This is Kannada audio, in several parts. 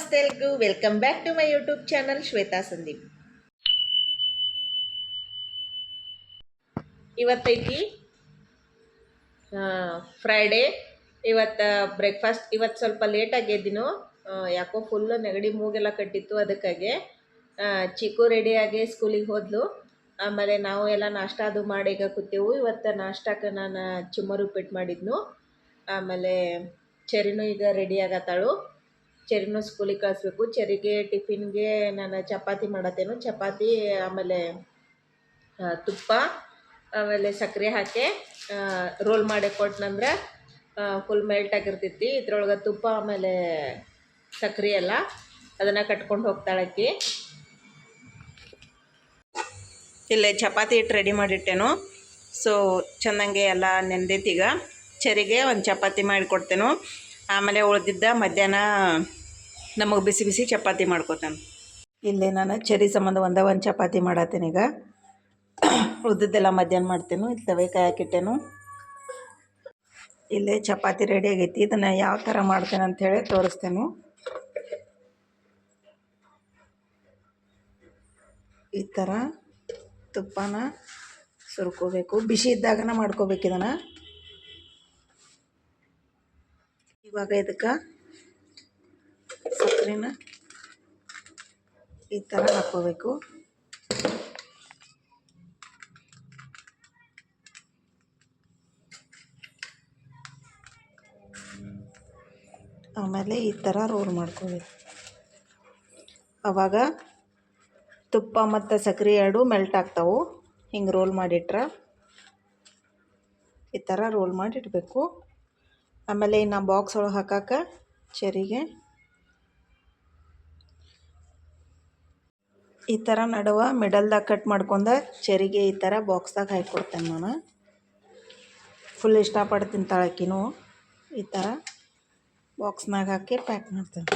ನಮಸ್ತೆ ಎಲ್ರಿಗೂ welcome back to my YouTube channel Shweta Sandeep. ಇವತ್ತೈತಿ ಫ್ರೈಡೇ. ಇವತ್ತು ಬ್ರೇಕ್ಫಾಸ್ಟ್ ಇವತ್ತು ಸ್ವಲ್ಪ ಲೇಟಾಗಿ ಎದ್ದಿನೋ, ಯಾಕೋ ಫುಲ್ ನೆಗಡಿ ಮೂಗೆಲ್ಲ ಕಟ್ಟಿತ್ತು. ಅದಕ್ಕಾಗಿ ಚಿಕ್ಕು ರೆಡಿಯಾಗಿ ಸ್ಕೂಲಿಗೆ ಹೋದ್ಲು. ಆಮೇಲೆ ನಾವು ಎಲ್ಲ ನಾಷ್ಟ ಅದು ಮಾಡಿ ಈಗ ಕೂತೇವು. ಇವತ್ತು ನಾಷ್ಟಕ್ಕೆ ನಾನು ಚುಮ್ಮರು ಉಪ್ಪಿಟ್ಟು ಮಾಡಿದ್ನು. ಆಮೇಲೆ ಚೆರಿನೂ ಈಗ ರೆಡಿ ಆಗತ್ತಾಳು. ಚೆರಿನೂ ಸ್ಕೂಲಿಗೆ ಕಳಿಸ್ಬೇಕು. ಚೆರಿಗೆ ಟಿಫಿನ್ಗೆ ನಾನು ಚಪಾತಿ ಮಾಡತ್ತೇನು. ಚಪಾತಿ ಆಮೇಲೆ ತುಪ್ಪ ಆಮೇಲೆ ಸಕ್ಕರೆ ಹಾಕಿ ರೋಲ್ ಮಾಡಿ ಕೊಟ್ಟನಂದ್ರೆ ಫುಲ್ ಮೆಲ್ಟ್ ಆಗಿರ್ತೈತಿ. ಇದ್ರೊಳಗೆ ತುಪ್ಪ ಆಮೇಲೆ ಸಕ್ಕರೆ ಎಲ್ಲ ಅದನ್ನು ಕಟ್ಕೊಂಡು ಹೋಗ್ತಾಳಕ್ಕಿ. ಇಲ್ಲೇ ಚಪಾತಿ ಹಿಟ್ಟು ರೆಡಿ ಮಾಡಿಟ್ಟೇನು. ಸೊ ಚೆನ್ನಾಗೆ ಎಲ್ಲ ನೆಂದೈತೀಗ. ಚೆರಿಗೆ ಒಂದು ಚಪಾತಿ ಮಾಡಿಕೊಡ್ತೇನು. ಆಮೇಲೆ ಉಳಿದಿದ್ದ ಮಧ್ಯಾಹ್ನ ನಮಗೆ ಬಿಸಿ ಬಿಸಿ ಚಪಾತಿ ಮಾಡ್ಕೊತಾನೆ. ಇಲ್ಲೇ ನಾನು ಚೆರಿ ಸಂಬಂಧ ಒಂದು ಚಪಾತಿ ಮಾಡತ್ತೇನೆ. ಈಗ ಉಳಿದಿದ್ದೆಲ್ಲ ಮಧ್ಯಾಹ್ನ ಮಾಡ್ತೇನೆ. ಇಲ್ಲಿ ತವೆ ಕಾಯಕ್ಕಿಟ್ಟೇನು. ಇಲ್ಲೇ ಚಪಾತಿ ರೆಡಿ ಆಗೈತಿ. ಇದನ್ನು ಯಾವ ಥರ ಮಾಡ್ತೇನೆ ಅಂಥೇಳಿ ತೋರಿಸ್ತೇನೆ. ಈ ಥರ ತುಪ್ಪನ ಸುರ್ಕೋಬೇಕು. ಬಿಸಿ ಇದ್ದಾಗನ ಮಾಡ್ಕೋಬೇಕು ಇದನ್ನು. ಇವಾಗ ಇದಕ್ಕೆ ಸಕ್ಕರೆನ ಈ ಥರ ಹಾಕ್ಕೋಬೇಕು. ಆಮೇಲೆ ಈ ಥರ ರೋಲ್ ಮಾಡ್ಕೋಬೇಕು. ಆವಾಗ ತುಪ್ಪ ಮತ್ತು ಸಕ್ಕರೆ ಎರಡು ಮೆಲ್ಟ್ ಆಗ್ತಾವೆ. ಹಿಂಗೆ ರೋಲ್ ಮಾಡಿಟ್ರೆ ಈ ಥರ ರೋಲ್ ಮಾಡಿಡಬೇಕು. ಆಮೇಲೆ ಇನ್ನು ಬಾಕ್ಸ್ ಒಳಗೆ ಹಾಕಕ್ಕೆ ಚೆರಿಗೆ ಈ ಥರ ನಡುವ ಮಿಡಲ್ದಾಗ ಕಟ್ ಮಾಡ್ಕೊಂಡು ಚೆರಿಗೆ ಈ ಥರ ಬಾಕ್ಸ್ದಾಗ ಹಾಕಿಕೊಡ್ತೇನೆ ನಾನು. ಫುಲ್ ಇಷ್ಟಪಟ್ಟು ತಿಂತಾಳಕ್ಕಿನೂ. ಈ ಥರ ಬಾಕ್ಸ್ನಾಗ ಹಾಕಿ ಪ್ಯಾಕ್ ಮಾಡ್ತೇನೆ.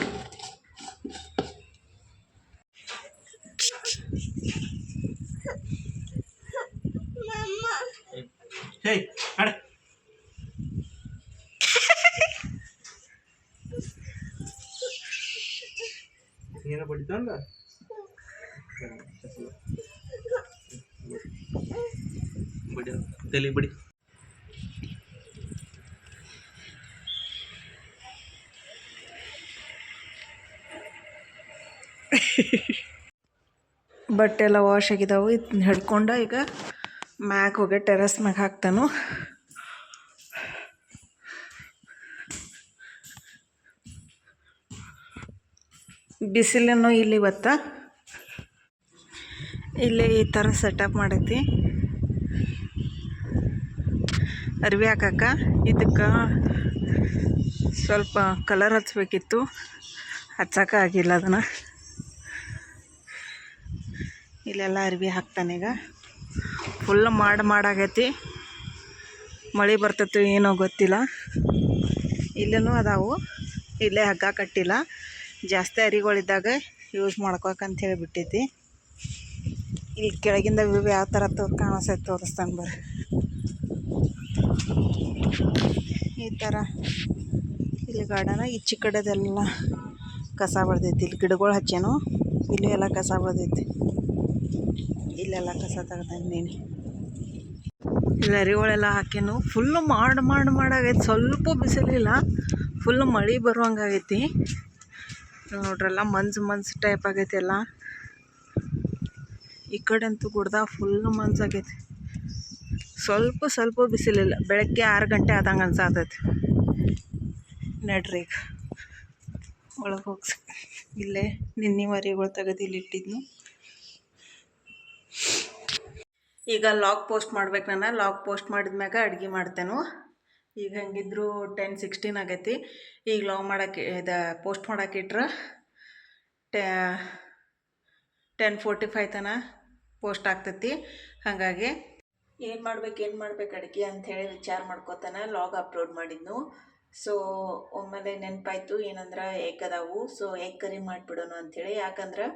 ಏನೋ ಬಡಿತಂದ ಬಡಿ ತಲೆ ಬಡಿ. ಬಟ್ಟೆ ಎಲ್ಲ ವಾಶ್ ಆಗಿದ್ದಾವೆ. ಇದನ್ನ ಹಿಡ್ಕೊಂಡು ಈಗ ಮ್ಯಾಗ ಹೋಗಿ ಟೆರಸ್ ಮ್ಯಾಗ ಹಾಕ್ತಾನು. ಬಿಸಿಲನ್ನು ಇಲ್ಲಿ ಇವತ್ತು ಇಲ್ಲಿ ಈ ಥರ ಸೆಟಪ್ ಮಾಡೈತಿ. ಅರ್ವಿ ಹಾಕಕ್ಕೆ ಇದಕ್ಕೆ ಸ್ವಲ್ಪ ಕಲರ್ ಹಚ್ಬೇಕಿತ್ತು, ಹಚ್ಚೋಕ್ಕಾಗಿಲ್ಲ ಅದನ್ನು. ಇಲ್ಲೆಲ್ಲ ಅರ್ವಿ ಹಾಕ್ತಾನೀಗ. ಫುಲ್ ಮಾಡಾಗೈತಿ. ಮಳೆ ಬರ್ತೈತಿ ಏನೋ ಗೊತ್ತಿಲ್ಲ. ಇಲ್ಲೂ ಅದಾವು. ಇಲ್ಲೇ ಹಗ್ಗ ಕಟ್ಟಿಲ್ಲ. ಜಾಸ್ತಿ ಅರಿಗಳಿದ್ದಾಗ ಯೂಸ್ ಮಾಡ್ಕೋಕಂತ ಹೇಳಿಬಿಟ್ಟೈತಿ. ಇಲ್ಲಿ ಕೆಳಗಿಂದ ವ್ಯೂ ಯಾವ ಥರ ಕಾಣಿಸ್ತೈತೆ ತೋರಿಸ್ತಾನೆ ಬರ್ರಿ. ಈ ಥರ ಇಲ್ಲಿ ಗಾರ್ಡನ ಈಚೆ ಕಡೆದೆಲ್ಲ ಕಸ ಬೆಳ್ದೈತಿ. ಇಲ್ಲಿ ಗಿಡಗಳು ಹಚ್ಚೇನು. ಇಲ್ಲಿ ಎಲ್ಲ ಕಸ ಬೆಳ್ದೈತಿ. ಇಲ್ಲೆಲ್ಲ ಕಸ ತೆಗ್ದೀನಿ. ಇಲ್ಲಿ ಅರಿಗಳೆಲ್ಲ ಹಾಕೇನು. ಫುಲ್ಲು ಮಾಡಾಗೈತಿ. ಸ್ವಲ್ಪ ಬಿಸಿಲಿಲ್ಲ. ಫುಲ್ಲು ಮಳೆ ಬರುವಂಗಾಗೈತಿ. ನೋಡ್ರಲ್ಲ ಮಂಜು ಟೈಪ್ ಆಗೈತಿ ಎಲ್ಲ. ಈ ಕಡೆ ಅಂತೂ ಗುಡ್ದ ಫುಲ್ಲು ಮಂಜಾಗೈತಿ. ಸ್ವಲ್ಪ ಬಿಸಿಲಿಲ್ಲ. ಬೆಳಗ್ಗೆ 6 ಗಂಟೆ ಆದಂಗೆ ಅನ್ಸಾತೈತಿ. ನಡ್ರಿ ಈಗ ಒಳಗೆ ಹೋಗ್ಸಿ. ಇಲ್ಲೇ ನಿನ್ನೆ ಮರಿಗಳು ತೆಗೆದು ಇಲ್ಲಿ ಇಟ್ಟಿದ್ನು. ಈಗ ಲಾಗ್ ಪೋಸ್ಟ್ ಮಾಡ್ಬೇಕು. ನಾನು ಲಾಗ್ ಪೋಸ್ಟ್ ಮಾಡಿದ್ಮ್ಯಾಗ ಅಡುಗೆ ಮಾಡ್ತೇನೆ. ಈಗ ಹೆಂಗಿದ್ರು 10:16 ಆಗೈತಿ. ಈಗ ಲಾಗ್ ಮಾಡೋಕ್ಕೆ ಪೋಸ್ಟ್ ಮಾಡೋಕೆ ಇಟ್ರೆ 10:45 ತನಕ ಪೋಸ್ಟ್ ಆಗ್ತೈತಿ. ಹಾಗಾಗಿ ಏನು ಮಾಡ್ಬೇಕು ಅಡುಗೆ ಅಂಥೇಳಿ ವಿಚಾರ ಮಾಡ್ಕೋತಾನೆ ಲಾಗ್ ಅಪ್ಲೋಡ್ ಮಾಡಿದ್ನು. ಸೊ ಒಮ್ಮೆಲೆ ನೆನಪಾಯ್ತು ಏನಂದ್ರೆ ಎಗ್ ಅದಾವು. ಸೊ ಎಗ್ ಕರಿ ಮಾಡಿಬಿಡೋಣ ಅಂಥೇಳಿ. ಯಾಕಂದ್ರೆ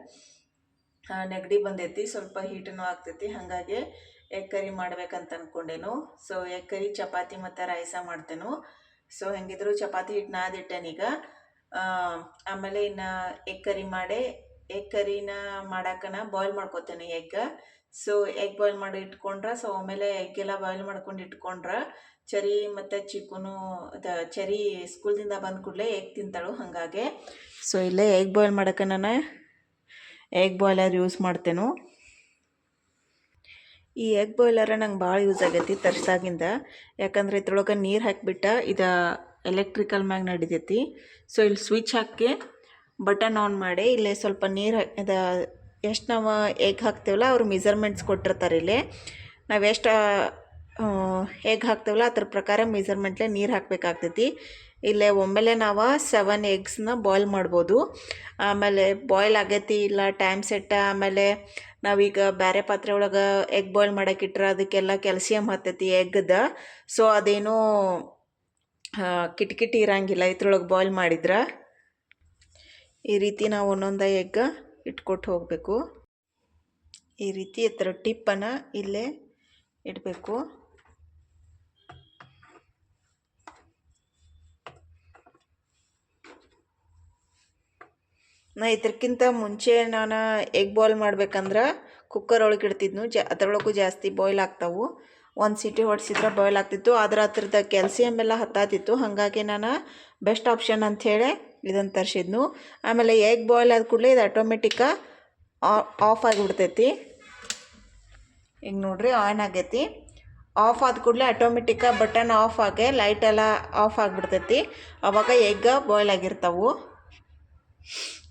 ನೆಗಡಿ ಬಂದೈತಿ, ಸ್ವಲ್ಪ ಹೀಟನೂ ಆಗ್ತೈತಿ. ಹಾಗಾಗಿ ಎಗ್ ಕರಿ ಮಾಡ್ಬೇಕಂತ ಅಂದ್ಕೊಂಡೇನು. ಸೊ ಎಗ್ ಕರಿ, ಚಪಾತಿ ಮತ್ತು ರೈಸ ಮಾಡ್ತೇನು. ಸೊ ಹೆಂಗಿದ್ರು ಚಪಾತಿ ಹಿಟ್ಟು ನಾದಿಟ್ಟೇನೀಗ. ಆಮೇಲೆ ಇನ್ನು ಎಗ್ ಕರಿ ಮಾಡಿ ಎಗ್ ಕರಿನ ಮಾಡಾಕನ ಬಾಯ್ಲ್ ಮಾಡ್ಕೊತೇನೆ ಎಗ್. ಸೊ ಎಗ್ ಬಾಯ್ಲ್ ಮಾಡಿ ಇಟ್ಕೊಂಡ್ರೆ, ಸೊ ಆಮೇಲೆ ಎಗ್ಗೆಲ್ಲ ಬಾಯ್ಲ್ ಮಾಡ್ಕೊಂಡು ಇಟ್ಕೊಂಡ್ರೆ ಚರಿ ಮತ್ತು ಚಿಕನು ಚರಿ ಸ್ಕೂಲ್ದಿಂದ ಬಂದ ಕೂಡಲೇ ಎಗ್ ತಿಂತಾಳು. ಹಾಗಾಗಿ ಸೊ ಇಲ್ಲೇ ಎಗ್ ಬಾಯ್ಲ್ ಮಾಡೋಕೆ ನಾನು ಎಗ್ ಬಾಯ್ಲರ್ ಯೂಸ್ ಮಾಡ್ತೇನೆ. ಈ ಎಗ್ ಬಾಯ್ಲರ ನಂಗೆ ಭಾಳ ಯೂಸ್ ಆಗೈತಿ ತರ್ಸಾಗಿಂದ. ಯಾಕಂದ್ರೆ ಇದ್ರೊಳಗೆ ನೀರು ಹಾಕಿಬಿಟ್ಟು ಇದು ಎಲೆಕ್ಟ್ರಿಕಲ್ ಮ್ಯಾಗ ನಡಿತೈತಿ. ಸೊ ಇಲ್ಲಿ ಸ್ವಿಚ್ ಹಾಕಿ ಬಟನ್ ಆನ್ ಮಾಡಿ ಇಲ್ಲೇ ಸ್ವಲ್ಪ ನೀರು ಎಷ್ಟು ನಾವು ಎಗ್ ಹಾಕ್ತೇವಲ್ಲ ಅವ್ರು ಮೆಜರ್ಮೆಂಟ್ಸ್ ಕೊಟ್ಟಿರ್ತಾರೆ. ಇಲ್ಲಿ ನಾವು ಎಷ್ಟು ಎಗ್ ಹಾಕ್ತೇವಲ್ಲ ಅದ್ರ ಪ್ರಕಾರ ಮೆಜರ್ಮೆಂಟ್ಲೆ ನೀರು ಹಾಕಬೇಕಾಗ್ತೈತಿ. ಇಲ್ಲೇ ಒಮ್ಮೆಲೆ ನಾವು 7 ಎಗ್ಸ್ನ ಬಾಯ್ಲ್ ಮಾಡ್ಬೋದು. ಆಮೇಲೆ ಬಾಯ್ಲ್ ಆಗೈತಿ ಇಲ್ಲ ಟೈಮ್ ಸೆಟ್, ಆಮೇಲೆ ನಾವೀಗ ಬೇರೆ ಪಾತ್ರೆ ಒಳಗೆ ಎಗ್ ಬಾಯ್ಲ್ ಮಾಡೋಕ್ಕಿಟ್ರೆ ಅದಕ್ಕೆಲ್ಲ ಕ್ಯಾಲ್ಸಿಯಮ್ ಹತ್ತೈತಿ ಎಗ್ಗದ. ಸೊ ಅದೇನೂ ಕಿಟಕಿಟಿ ಇರಂಗಿಲ್ಲ ಇದ್ರೊಳಗೆ ಬಾಯ್ಲ್ ಮಾಡಿದ್ರೆ. ಈ ರೀತಿ ನಾವು ಒಂದೊಂದು ಎಗ್ ಇಟ್ಕೊಟ್ಟು ಹೋಗಬೇಕು. ಈ ರೀತಿ ಥರ ಟಿಪ್ಪನ್ನು ಇಲ್ಲೇ ಇಡಬೇಕು. ನಾ ಇದಕ್ಕಿಂತ ಮುಂಚೆ ನಾನು ಎಗ್ ಬಾಯ್ಲ್ ಮಾಡ್ಬೇಕಂದ್ರೆ ಕುಕ್ಕರ್ ಒಳಗೆ ಇಡ್ತಿದ್ನು. ಅದರೊಳಗೂ ಜಾಸ್ತಿ ಬಾಯ್ಲ್ ಆಗ್ತಾವು. 1 ಸೀಟಿ ಹೊಡೆಸಿದ್ರೆ ಬಾಯ್ಲ್ ಆಗ್ತಿತ್ತು. ಆದ್ರೆ ಅದ್ರದ್ದು ಕ್ಯಾಲ್ಸಿಯಮ್ ಎಲ್ಲ ಹತ್ತಾತಿತ್ತು. ಹಾಗಾಗಿ ನಾನು ಬೆಸ್ಟ್ ಆಪ್ಷನ್ ಅಂಥೇಳಿ ಇದನ್ನು ತರಿಸಿದ್ನು. ಆಮೇಲೆ ಎಗ್ ಬಾಯ್ಲ್ ಆದ ಕೂಡಲೇ ಇದು ಆಟೋಮೆಟಿಕ್ಕ ಆಫ್ ಆಗಿಬಿಡ್ತೈತಿ. ಈಗ ನೋಡ್ರಿ ಆನ್ ಆಗೈತಿ. ಆಫ್ ಆದ ಕೂಡಲೇ ಆಟೋಮೆಟಿಕ್ಕ ಬಟನ್ ಆಫ್ ಆಗಿ ಲೈಟೆಲ್ಲ ಆಫ್ ಆಗಿಬಿಡ್ತೈತಿ. ಆವಾಗ ಎಗ್ ಬಾಯ್ಲ್ ಆಗಿರ್ತಾವೆ.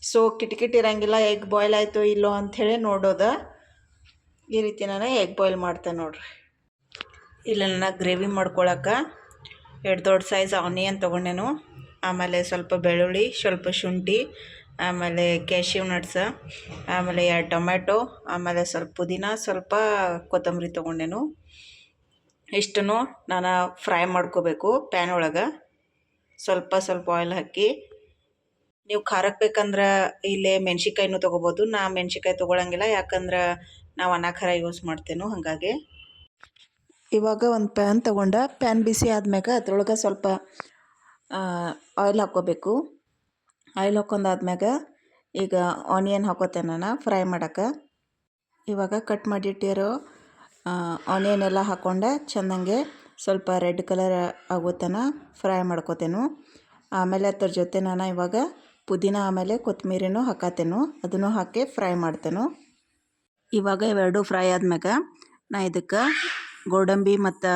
ಸೊ ಕಿಟಕಿಟ್ ಇರಂಗಿಲ್ಲ ಎಗ್ ಬಾಯ್ಲ್ ಆಯಿತು ಇಲ್ಲೋ ಅಂಥೇಳಿ ನೋಡೋದು. ಈ ರೀತಿ ನಾನು ಎಗ್ ಬಾಯ್ಲ್ ಮಾಡ್ತೇನೆ ನೋಡ್ರಿ. ಇಲ್ಲ ನಾನು ಗ್ರೇವಿ ಮಾಡ್ಕೊಳಕ್ಕೆ 2 ದೊಡ್ಡ ಸೈಜ್ ಆನಿಯನ್ ತೊಗೊಂಡೇನು. ಆಮೇಲೆ ಸ್ವಲ್ಪ ಬೆಳ್ಳುಳ್ಳಿ, ಸ್ವಲ್ಪ ಶುಂಠಿ, ಆಮೇಲೆ ಕ್ಯಾಶ್ಯೂ ನಟ್ಸ, ಆಮೇಲೆ 2 ಟೊಮ್ಯಾಟೊ, ಆಮೇಲೆ ಸ್ವಲ್ಪ ಪುದೀನ, ಸ್ವಲ್ಪ ಕೊತ್ತಂಬರಿ ತೊಗೊಂಡೇನು. ಇಷ್ಟನ್ನು ನಾನು ಫ್ರೈ ಮಾಡ್ಕೋಬೇಕು ಪ್ಯಾನ್ ಒಳಗೆ. ಸ್ವಲ್ಪ ಆಯಿಲ್ ಹಾಕಿ. ನೀವು ಖಾರಕ್ಕೆ ಬೇಕಂದ್ರೆ ಇಲ್ಲೇ ಮೆಣ್ಸಿನ್ಕಾಯಿನೂ ತೊಗೋಬೋದು. ನಾ ಮೆಣ್ಸಿನ್ಕಾಯಿ ತೊಗೊಳಂಗಿಲ್ಲ, ಯಾಕಂದ್ರೆ ನಾವು ಅನ್ನ ಖಾರ ಯೂಸ್ ಮಾಡ್ತೇನೆ. ಹಾಗಾಗಿ ಇವಾಗ ಒಂದು ಪ್ಯಾನ್ ತೊಗೊಂಡು ಪ್ಯಾನ್ ಬಿಸಿ ಆದ್ಮ್ಯಾಗ ಅದ್ರೊಳಗೆ ಸ್ವಲ್ಪ ಆಯಿಲ್ ಹಾಕ್ಕೋಬೇಕು. ಆಯಿಲ್ ಹಾಕೊಂಡಾದ್ಮ್ಯಾಗ ಈಗ ಆನಿಯನ್ ಹಾಕೋತೇನೆ ನಾನು ಫ್ರೈ ಮಾಡೋಕ್ಕೆ. ಇವಾಗ ಕಟ್ ಮಾಡಿಟ್ಟಿರೋ ಆನಿಯನ್ ಎಲ್ಲ ಹಾಕ್ಕೊಂಡು ಚೆಂದಂಗೆ ಸ್ವಲ್ಪ ರೆಡ್ ಕಲರ್ ಆಗೋ ತನಕ ಫ್ರೈ ಮಾಡ್ಕೋತೇನೆ. ಆಮೇಲೆ ಅದ್ರ ಜೊತೆ ನಾನು ಇವಾಗ ಪುದೀನ ಆಮೇಲೆ ಕೊತ್ತಂಬರಿನೂ ಹಾಕತ್ತೇನು. ಅದನ್ನು ಹಾಕಿ ಫ್ರೈ ಮಾಡ್ತೇನೆ. ಇವಾಗ ಇವೆರಡು ಫ್ರೈ ಆದ್ಮ್ಯಾಗ ನಾ ಇದಕ್ಕೆ ಗೋಡಂಬಿ ಮತ್ತು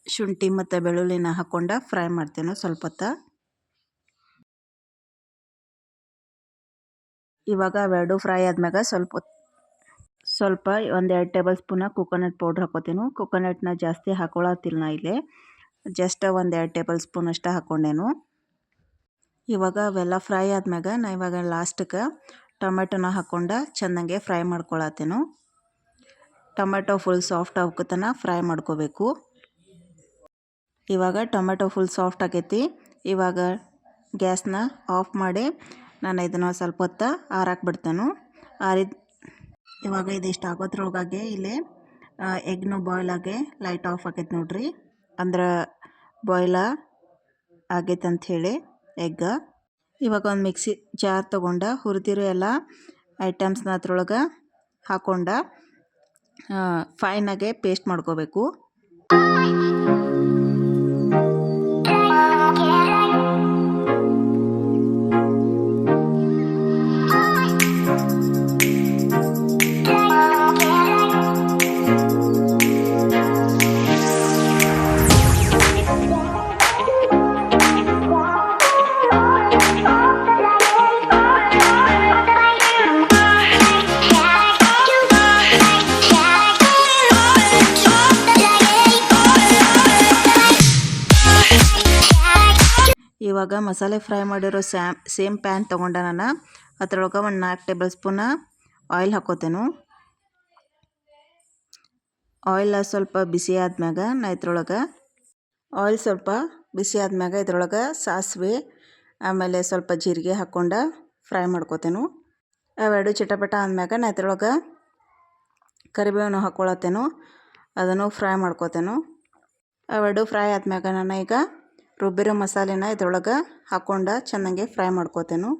ಶುಂಠಿ ಮತ್ತು ಬೆಳ್ಳುಳ್ಳಿನ ಹಾಕ್ಕೊಂಡು ಫ್ರೈ ಮಾಡ್ತೇನೆ ಸ್ವಲ್ಪ ಹೊತ್ತು. ಇವಾಗ ಅವೆರಡು ಫ್ರೈ ಆದ್ಮ್ಯಾಗ ಸ್ವಲ್ಪ 1-2 ಟೇಬಲ್ ಸ್ಪೂನ ಕೊಕೊನಟ್ ಪೌಡ್ರ್ ಹಾಕೋತೇನೆ. ಕೊಕೊನಟ್ನ ಜಾಸ್ತಿ ಹಾಕೊಳತ್ತಿಲ್ಲ ನಾ ಇಲ್ಲಿ, ಜಸ್ಟ್ 1-2 ಟೇಬಲ್ ಸ್ಪೂನ್ ಅಷ್ಟೇ ಹಾಕ್ಕೊಂಡೇನು. ಇವಾಗ ಅವೆಲ್ಲ ಫ್ರೈ ಆದ್ಮ್ಯಾಗ ನಾ ಇವಾಗ ಲಾಸ್ಟಿಗೆ ಟೊಮೆಟೊನ ಹಾಕ್ಕೊಂಡು ಚೆಂದಂಗೆ ಫ್ರೈ ಮಾಡ್ಕೊಳತ್ತೇನು. ಟೊಮೆಟೊ ಫುಲ್ ಸಾಫ್ಟ್ ಆಗೋತನ ಫ್ರೈ ಮಾಡ್ಕೋಬೇಕು. ಇವಾಗ ಟೊಮೆಟೊ ಫುಲ್ ಸಾಫ್ಟ್ ಆಗೈತಿ. ಇವಾಗ ಗ್ಯಾಸ್ನ ಆಫ್ ಮಾಡಿ ನಾನು ಇದನ್ನು ಸ್ವಲ್ಪ ಹೊತ್ತು ಆರಾಕ್ಬಿಡ್ತೇನೆ. ಇವಾಗ ಇದಿಷ್ಟು ಆಗೋದ್ರೊಳಗಾಗಿ ಇಲ್ಲಿ ಎಗ್ನು ಬಾಯ್ಲ್ ಆಗಿ ಲೈಟ್ ಆಫ್ ಆಗೈತೆ ನೋಡ್ರಿ. ಅಂದ್ರೆ ಬಾಯ್ಲ ಆಗೈತೆ ಅಂಥೇಳಿ ಎಗ್. ಇವಾಗ ಒಂದು ಮಿಕ್ಸಿ ಜಾರ್ ತೊಗೊಂಡು ಹುರಿದಿರೋ ಎಲ್ಲ ಐಟಮ್ಸ್ನ ಅದ್ರೊಳಗೆ ಹಾಕ್ಕೊಂಡು ಫೈನಾಗೆ ಪೇಸ್ಟ್ ಮಾಡ್ಕೋಬೇಕು. ಇವಾಗ ಮಸಾಲೆ ಫ್ರೈ ಮಾಡಿರೋ ಸೇಮ್ ಪ್ಯಾನ್ ತೊಗೊಂಡ ನಾನು ಅದರೊಳಗೆ ಒಂದು 4 ಟೇಬಲ್ ಸ್ಪೂನ ಆಯಿಲ್ ಹಾಕೋತೇನೆ. ಆಯಿಲ್ ಸ್ವಲ್ಪ ಬಿಸಿ ಆದ್ಮ್ಯಾಗ ನಾ ಇದ್ರೊಳಗೆ ಇದ್ರೊಳಗೆ ಸಾಸಿವೆ ಆಮೇಲೆ ಸ್ವಲ್ಪ ಜೀರಿಗೆ ಹಾಕ್ಕೊಂಡು ಫ್ರೈ ಮಾಡ್ಕೋತೇನೆ. ಅವೆರಡು ಚಿಟಪಟ ಆದ್ಮ್ಯಾಗ ನಾ ಇದ್ರೊಳಗೆ ಕರಿಬೇವನ್ನು ಹಾಕ್ಕೊಳತ್ತೇನು. ಅದನ್ನು ಫ್ರೈ ಮಾಡ್ಕೋತೇನೆ. ಅವೆರಡು ಫ್ರೈ ಆದ್ಮ್ಯಾಗ ನಾನು ಈಗ ರುಬ್ಬಿರೋ ಮಸಾಲೆನ ಇದ್ರೊಳಗೆ ಹಾಕ್ಕೊಂಡು ಚೆನ್ನಾಗಿ ಫ್ರೈ ಮಾಡ್ಕೋತೇನು.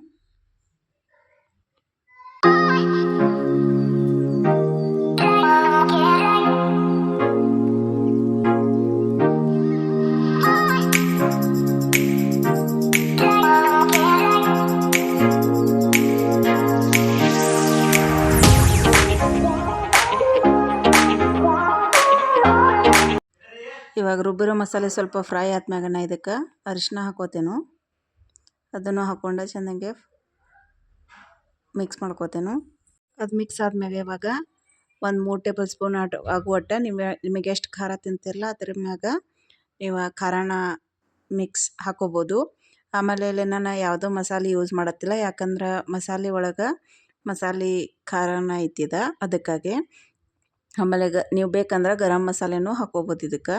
ಇವಾಗ ರುಬ್ಬಿರೋ ಮಸಾಲೆ ಸ್ವಲ್ಪ ಫ್ರೈ ಆದ್ಮ್ಯಾಗ ನಾ ಇದಕ್ಕೆ ಅರಿಶಿನ ಹಾಕೋತೇನು. ಅದನ್ನು ಹಾಕ್ಕೊಂಡು ಚೆನ್ನಾಗಿ ಮಿಕ್ಸ್ ಮಾಡ್ಕೋತೇನು. ಅದು ಮಿಕ್ಸ್ ಆದ್ಮ್ಯಾಗ ಇವಾಗ ಒಂದು 3 ಟೇಬಲ್ ಸ್ಪೂನ್ ಆಗುವಟ್ಟ ನಿಮಗೆ ಎಷ್ಟು ಖಾರ ತಿಂತಿರಲ್ಲ ಅದ್ರ ಮ್ಯಾಗ ನೀವು ಖಾರನ ಮಿಕ್ಸ್ ಹಾಕೋಬೋದು. ಆಮೇಲೆ ಇಲ್ಲಿ ನಾನು ಯಾವುದೋ ಮಸಾಲೆ ಯೂಸ್ ಮಾಡತ್ತಿಲ್ಲ, ಯಾಕಂದ್ರೆ ಮಸಾಲೆ ಒಳಗೆ ಮಸಾಲೆ ಖಾರನ ಐತಿದ ಅದಕ್ಕಾಗಿ. ಆಮೇಲೆ ನೀವು ಬೇಕಂದ್ರೆ ಗರಂ ಮಸಾಲೆನೂ ಹಾಕೋಬೋದು ಇದಕ್ಕೆ.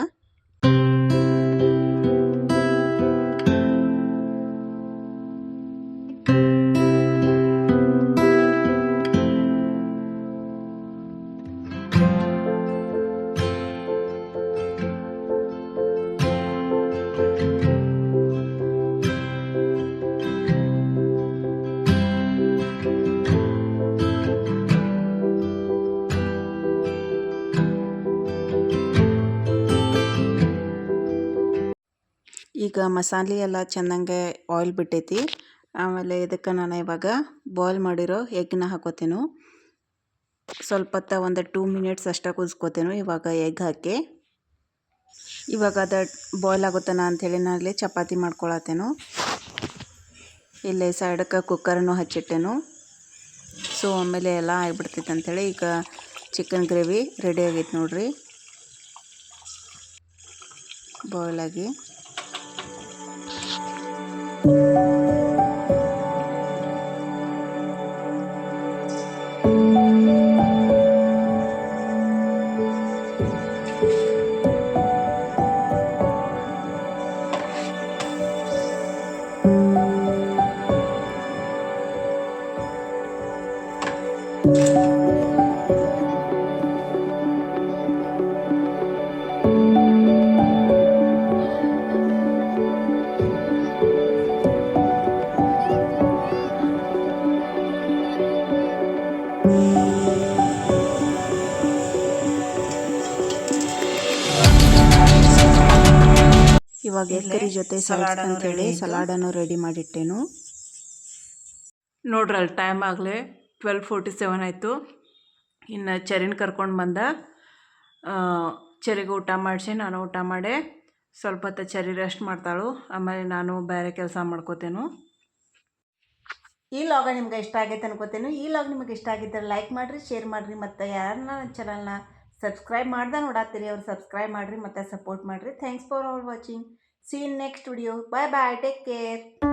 ಈಗ ಮಸಾಲೆ ಎಲ್ಲ ಚೆನ್ನಾಗೆ ಆಯಿಲ್ ಬಿಟ್ಟೈತಿ. ಆಮೇಲೆ ಇದಕ್ಕೆ ನಾನು ಇವಾಗ ಬಾಯ್ಲ್ ಮಾಡಿರೋ ಎಗ್ನ ಹಾಕೋತೇನು. ಸ್ವಲ್ಪ ಹೊತ್ತು ಒಂದು 2 ಮಿನಿಟ್ಸ್ ಅಷ್ಟೇ ಕುದಿಸ್ಕೋತೇನು ಇವಾಗ ಎಗ್ ಹಾಕಿ. ಇವಾಗ ಅದು ಬಾಯ್ಲ್ ಆಗುತ್ತಾನ ಅಂಥೇಳಿ ನಾನು ಇಲ್ಲಿ ಚಪಾತಿ ಮಾಡ್ಕೊಳತ್ತೇನು. ಇಲ್ಲೇ ಸೈಡಕ್ಕೆ ಕುಕ್ಕರನ್ನು ಹಚ್ಚಿಟ್ಟೇನು. ಸೊ ಆಮೇಲೆ ಎಲ್ಲ ಆಗಿಬಿಡ್ತೈತೆ ಅಂಥೇಳಿ ಈಗ ಚಿಕನ್ ಗ್ರೇವಿ ರೆಡಿ ಆಗೈತೆ ನೋಡ್ರಿ ಬಾಯ್ಲ್ ಆಗಿ. ಇವಾಗ ಎಗ್ ಕರಿ ಜೊತೆ ಸಲಾಡ್ ಅಂತೇಳಿ ಸಲಾಡನ್ನು ರೆಡಿ ಮಾಡಿಟ್ಟೇನು. ನೋಡ್ರಿ ಅಲ್ಲಿ ಟೈಮ್ ಆಗಲೇ 12:47 ಆಯಿತು. ಇನ್ನು ಚರಿನ ಕರ್ಕೊಂಡು ಬಂದ. ಚರಿಗೆ ಊಟ ಮಾಡಿಸಿ ನಾನು ಊಟ ಮಾಡಿ ಸ್ವಲ್ಪ ಹೊತ್ತು ಚರಿ ರೆಸ್ಟ್ ಮಾಡ್ತಾಳು. ಆಮೇಲೆ ನಾನು ಬೇರೆ ಕೆಲಸ ಮಾಡ್ಕೋತೇನು. ಈ ಲಾಗ ನಿಮ್ಗೆ ಇಷ್ಟ ಆಗೈತೆ ಅನ್ಕೋತೇನು. ಈ ಲಾಗ್ ನಿಮಗೆ ಇಷ್ಟ ಆಗಿದ್ದರೆ ಲೈಕ್ ಮಾಡಿರಿ, ಶೇರ್ ಮಾಡಿರಿ, ಮತ್ತು ಯಾರನ್ನ ನನ್ನ ಚಾನಲ್ನ ಸಬ್ಸ್ಕ್ರೈಬ್ ಮಾಡ್ದೆ ನೋಡತ್ತೀರಿ ಅವ್ರು ಸಬ್ಸ್ಕ್ರೈಬ್ ಮಾಡಿರಿ ಮತ್ತು ಸಪೋರ್ಟ್ ಮಾಡಿರಿ. Thanks for all watching. See you in next video. Bye bye. Take care.